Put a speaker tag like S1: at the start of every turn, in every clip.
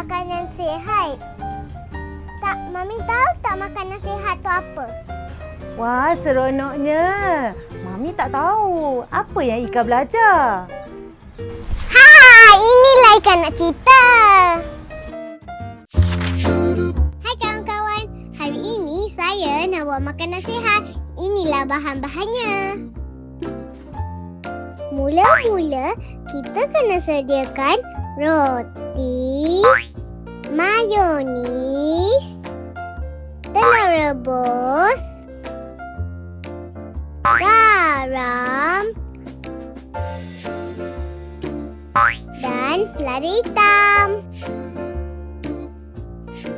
S1: makanan sihat. Tak, Mami tahu tak makanan sihat tu apa?
S2: Wah, seronoknya. Mami tak tahu. Apa yang Ika belajar?
S1: Inilah Ika nak cerita. Hai kawan-kawan. Hari ini saya nak buat makanan sihat. Inilah bahan-bahannya. Mula-mula kita kena sediakan roti, mayonis, telur rebus, garam dan lada hitam.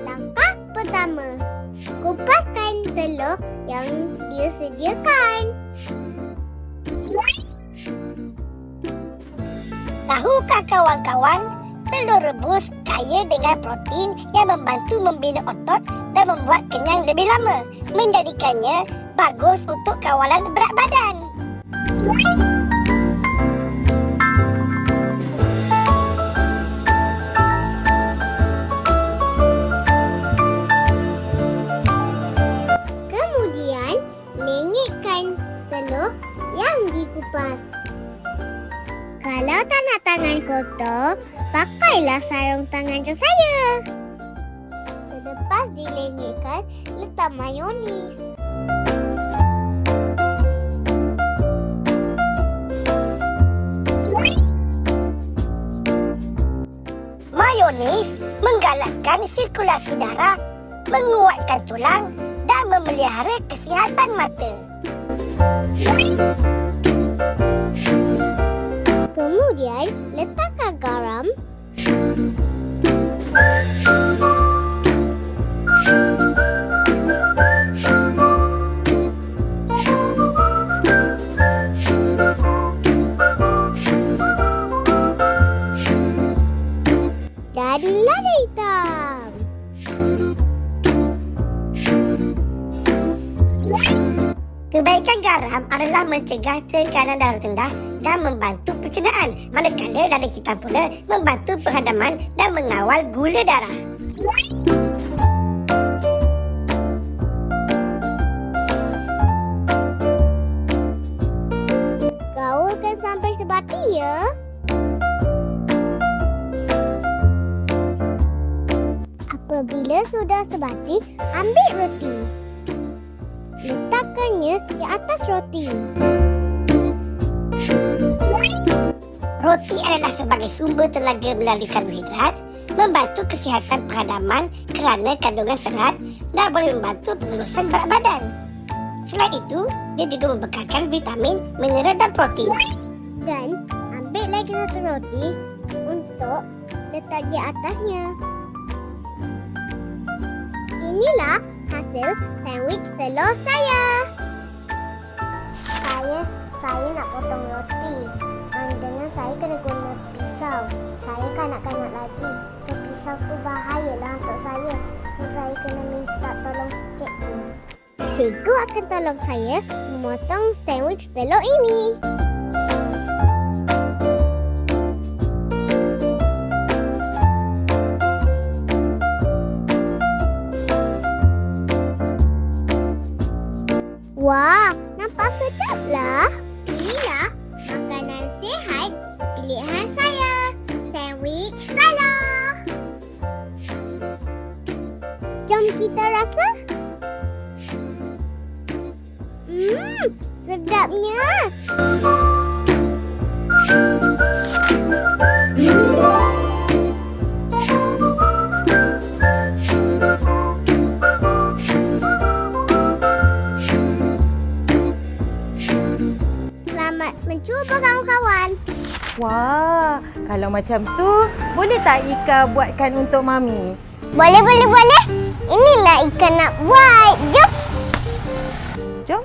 S1: Langkah pertama, kupaskan telur yang disediakan.
S3: Tahukah kawan-kawan, telur rebus kaya dengan protein yang membantu membina otot dan membuat kenyang lebih lama, menjadikannya bagus untuk kawalan berat badan.
S1: Kemudian, lenyekkan telur yang dikupas. Kalau tak nak tangan kotor, pakailah sarung tangan macam saya. Selepas dilenyekkan, letak mayonis.
S3: Mayonis menggalakkan sirkulasi darah, menguatkan tulang dan memelihara kesihatan mata.
S1: Kemudian, letakkan garam. Dan lada hitam.
S3: Kebaikan garam adalah mencegah tekanan darah rendah dan membantu pencernaan, manakala lada hitam pula membantu penghadaman dan mengawal gula darah.
S1: Gaulkan sampai sebati ya. Apabila sudah sebati, ambil roti. Letakkannya di atas roti.
S3: Roti adalah sebagai sumber tenaga melalui karbohidrat, membantu kesihatan penghadaman kerana kandungan serat dan boleh membantu pengurusan berat badan. Selain itu, dia juga membekalkan vitamin, mineral dan protein.
S1: Dan ambil lagi satu roti untuk letak di atasnya. Inilah hasil sandwich telur saya. Saya nak potong roti. Dengan saya kena guna pisau. Saya kanak-kanak lagi. So pisau tu bahayalah untuk saya. So saya kena minta tolong cikgu. Cikgu akan tolong saya memotong sandwich telur ini. Wah, nampak sedaplah. Inilah makanan sihat pilihan saya. Sandwich telur. Jom kita rasa. Sedapnya. Selamat mencuba kawan-kawan.
S2: Wah, kalau macam tu, boleh tak Ika buatkan untuk Mami?
S1: Boleh. Inilah Ika nak buat. Jom.
S2: Jom.